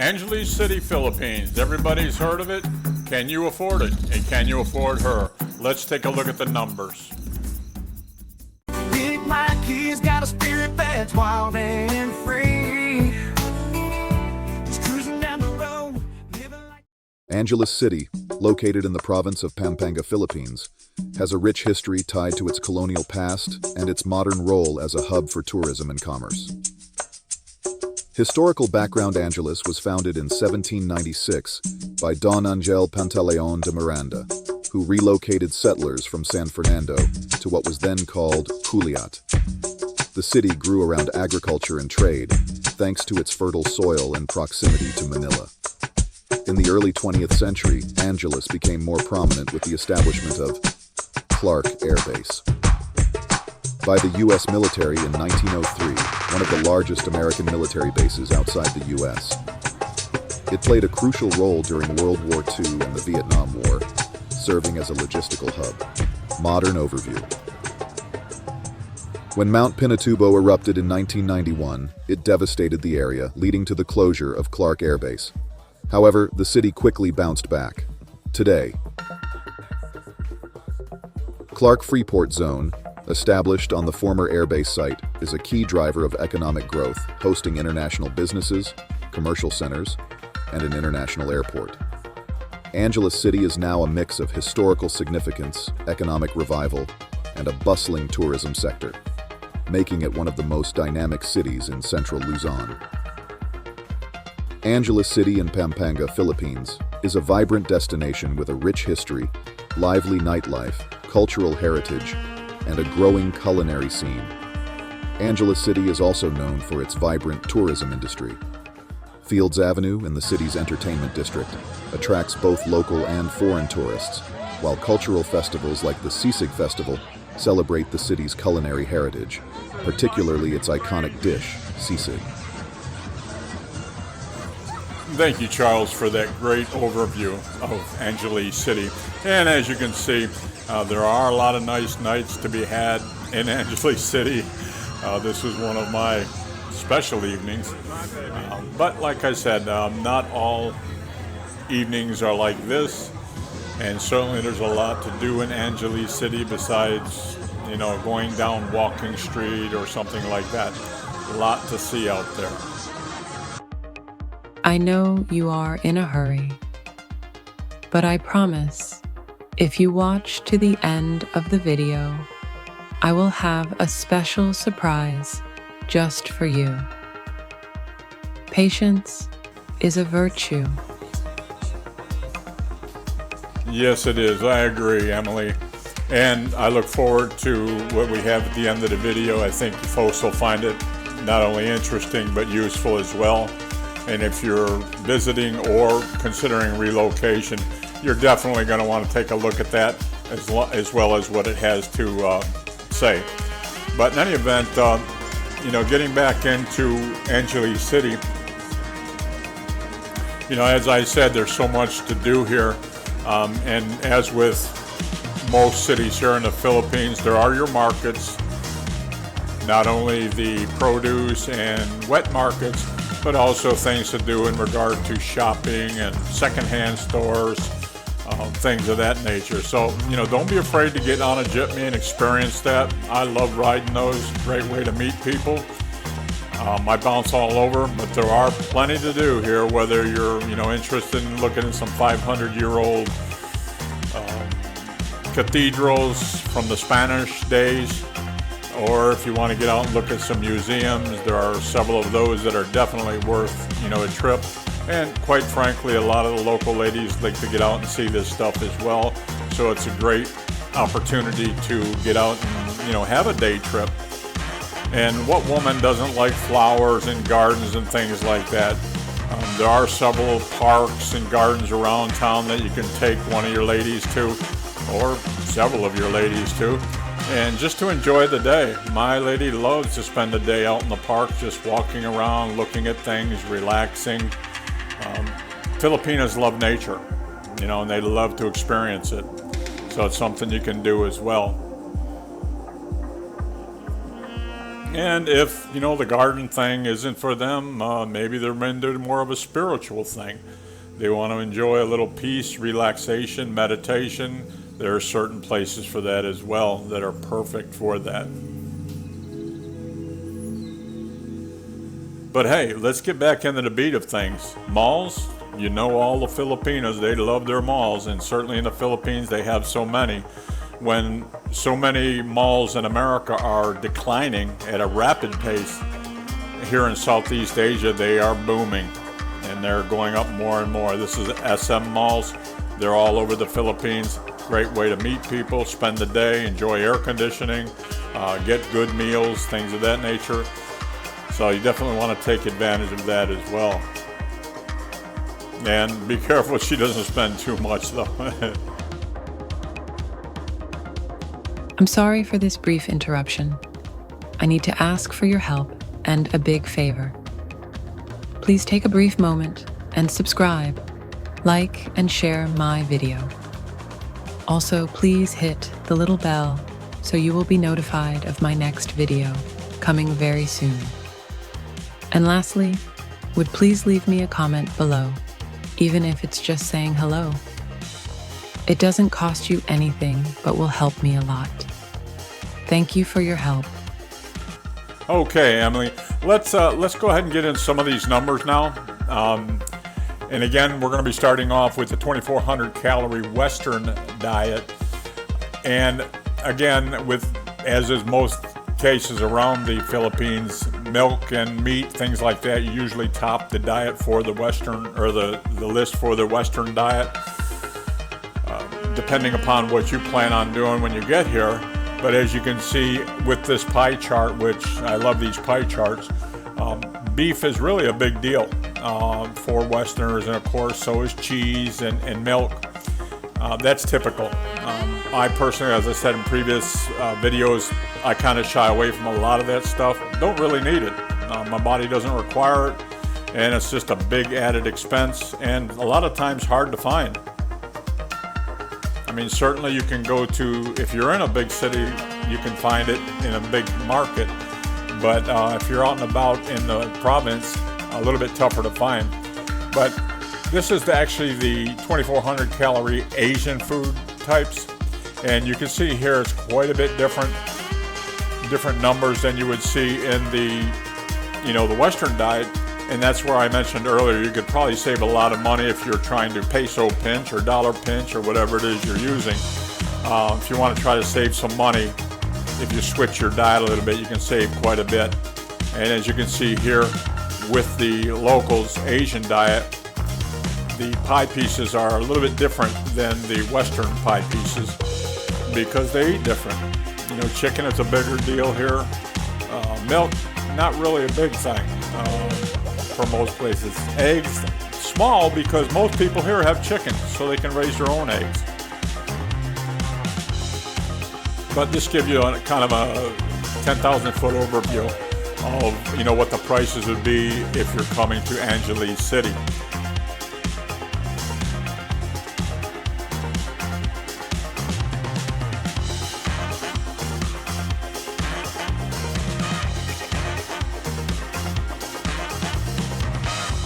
Angeles City, Philippines. Everybody's heard of it. Can you afford it? And can you afford her? Let's take a look at the numbers. Big Mikey's got a spirit that's wild and free. He's cruising down the road, living like... Angeles City, located in the province of Pampanga, Philippines, has a rich history tied to its colonial past and its modern role as a hub for tourism and commerce. Historical background: Angeles was founded in 1796 by Don Angel Pantaleon de Miranda, who relocated settlers from San Fernando to what was then called Culiat. The city grew around agriculture and trade, thanks to its fertile soil and proximity to Manila. In the early 20th century, Angeles became more prominent with the establishment of Clark Air Base by the U.S. military in 1903, one of the largest American military bases outside the U.S. It played a crucial role during World War II and the Vietnam War, serving as a logistical hub. Modern overview. When Mount Pinatubo erupted in 1991, it devastated the area, leading to the closure of Clark Air Base. However, the city quickly bounced back. Today, Clark Freeport Zone, established on the former airbase site, is a key driver of economic growth, hosting international businesses, commercial centers, and an international airport. Angeles City is now a mix of historical significance, economic revival, and a bustling tourism sector, making it one of the most dynamic cities in central Luzon. Angeles City in Pampanga, Philippines, is a vibrant destination with a rich history, lively nightlife, cultural heritage, and a growing culinary scene. Angeles City is also known for its vibrant tourism industry. Fields Avenue in the city's entertainment district attracts both local and foreign tourists, while cultural festivals like the Sisig Festival celebrate the city's culinary heritage, particularly its iconic dish, sisig. Thank you, Charles, for that great overview of Angeles City. And as you can see, there are a lot of nice nights to be had in Angeles City. This was one of my special evenings. But like I said, not all evenings are like this. And certainly there's a lot to do in Angeles City besides, going down Walking Street or something like that. A lot to see out there. I know you are in a hurry, but I promise, if you watch to the end of the video, I will have a special surprise just for you. Patience is a virtue. Yes, it is. I agree, Emily. And I look forward to what we have at the end of the video. I think folks will find it not only interesting, but useful as well. And if you're visiting or considering relocation, you're definitely going to want to take a look at that as well as what it has to say. But in any event, getting back into Angeles City, as I said, there's so much to do here. And as with most cities here in the Philippines, there are your markets, not only the produce and wet markets, but also things to do in regard to shopping and secondhand stores, things of that nature. So, don't be afraid to get on a jitney and experience that. I love riding those. Great way to meet people. I bounce all over, but there are plenty to do here, whether you're, interested in looking at some 500-year-old cathedrals from the Spanish days, or if you want to get out and look at some museums, there are several of those that are definitely worth, a trip. And quite frankly, a lot of the local ladies like to get out and see this stuff as well. So it's a great opportunity to get out and, have a day trip. And what woman doesn't like flowers and gardens and things like that? There are several parks and gardens around town that you can take one of your ladies to, or several of your ladies to, and just to enjoy the day. My lady loves to spend the day out in the park, just walking around, looking at things, relaxing. Filipinos love nature, and they love to experience it. So it's something you can do as well. And if, the garden thing isn't for them, maybe they're into more of a spiritual thing. They want to enjoy a little peace, relaxation, meditation. There are certain places for that as well that are perfect for that. But hey, let's get back into the beat of things. Malls, all the Filipinos, they love their malls, and certainly in the Philippines they have so many. When so many malls in America are declining at a rapid pace, here in Southeast Asia they are booming, and they're going up more and more. This is SM malls. They're all over the Philippines. Great way to meet people, spend the day, enjoy air conditioning, get good meals, things of that nature. So you definitely want to take advantage of that as well. And be careful she doesn't spend too much though. I'm sorry for this brief interruption. I need to ask for your help and a big favor. Please take a brief moment and subscribe, like, and share my video. Also, please hit the little bell so you will be notified of my next video coming very soon. And lastly, would please leave me a comment below, even if it's just saying hello. It doesn't cost you anything, but will help me a lot. Thank you for your help. Okay, Emily, let's go ahead and get in some of these numbers now. And again, we're going to be starting off with the 2,400 calorie Western diet. And again, as is most cases around the Philippines, milk and meat, things like that, you usually top the diet for the Western, or the list for the Western diet, depending upon what you plan on doing when you get here. But as you can see with this pie chart, which I love these pie charts, beef is really a big deal for Westerners, and of course so is cheese and milk. That's typical. I personally, as I said in previous videos, I kind of shy away from a lot of that stuff. Don't really need it. My body doesn't require it, and it's just a big added expense, and a lot of times hard to find. I mean, certainly you can go to, if you're in a big city, you can find it in a big market, but if you're out and about in the province, a little bit tougher to find. But this is actually the 2,400 calorie Asian food types, and you can see here it's quite a bit different numbers than you would see in the the Western diet. And that's where I mentioned earlier, you could probably save a lot of money if you're trying to peso pinch or dollar pinch or whatever it is you're using. If you want to try to save some money, if you switch your diet a little bit, you can save quite a bit. And as you can see here with the locals Asian diet, the pie pieces are a little bit different than the Western pie pieces because they eat different. Chicken is a bigger deal here. Milk, not really a big thing for most places. Eggs, small because most people here have chickens, so they can raise their own eggs. But this gives you a kind of a 10,000 foot overview of what the prices would be if you're coming to Angeles City.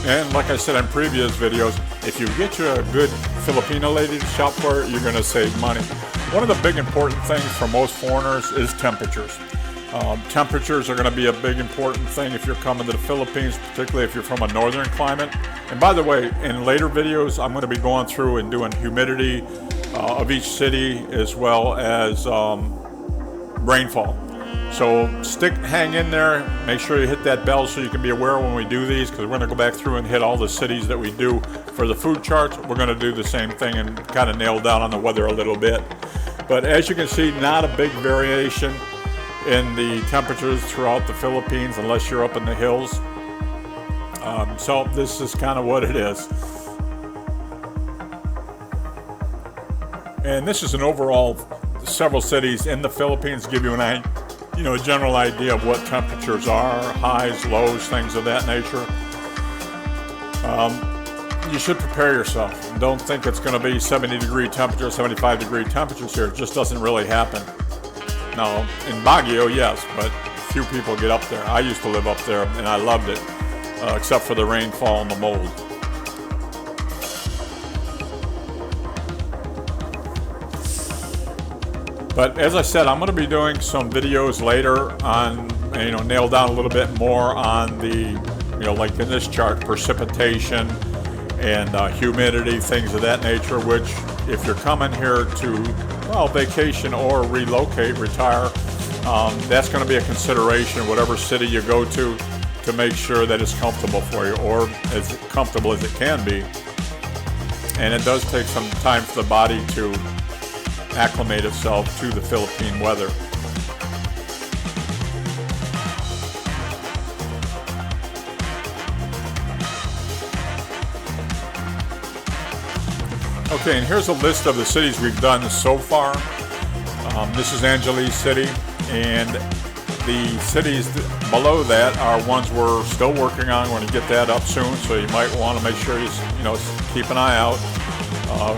And like I said in previous videos, if you get you a good Filipino lady to shop for, you're going to save money. One of the big important things for most foreigners is temperatures. Temperatures are going to be a big important thing if you're coming to the Philippines, particularly if you're from a northern climate. And by the way, in later videos, I'm going to be going through and doing humidity of each city as well as rainfall. So hang in there, make sure you hit that bell so you can be aware when we do these, because we're going to go back through and hit all the cities that we do for the food charts. We're going to do the same thing and kind of nail down on the weather a little bit. But as you can see, not a big variation in the temperatures throughout the Philippines unless you're up in the hills. So this is kind of what it is. And this is an overall, several cities in the Philippines give you a general idea of what temperatures are, highs, lows, things of that nature. You should prepare yourself. Don't think it's going to be 70-degree temperatures, 75-degree temperatures here. It just doesn't really happen. Now, in Baguio, yes, but few people get up there. I used to live up there, and I loved it, except for the rainfall and the mold. But as I said, I'm going to be doing some videos later on, nail down a little bit more on the, like in this chart, precipitation and humidity, things of that nature, which if you're coming here to, vacation or relocate, retire, that's going to be a consideration, whatever city you go to make sure that it's comfortable for you, or as comfortable as it can be. And it does take some time for the body to acclimate itself to the Philippine weather. Okay, and here's a list of the cities we've done so far. This is Angeles City, and the cities below that are ones we're still working on. We're going to get that up soon, so you might want to make sure you keep an eye out.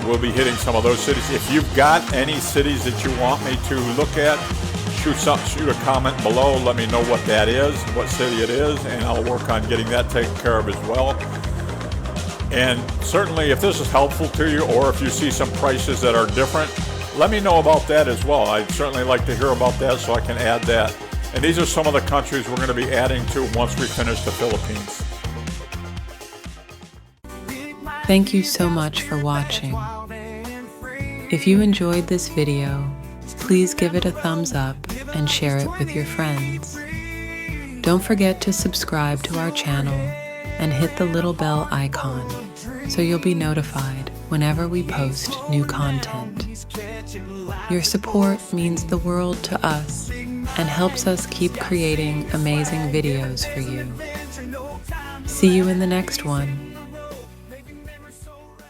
We'll be hitting some of those cities. If you've got any cities that you want me to look at, shoot a comment below. Let me know what that is, what city it is, and I'll work on getting that taken care of as well. And certainly if this is helpful to you, or if you see some prices that are different, let me know about that as well. I'd certainly like to hear about that so I can add that. And these are some of the countries we're going to be adding to once we finish the Philippines. Thank you so much for watching. If you enjoyed this video, please give it a thumbs up and share it with your friends. Don't forget to subscribe to our channel and hit the little bell icon so you'll be notified whenever we post new content. Your support means the world to us and helps us keep creating amazing videos for you. See you in the next one. Making memories so right.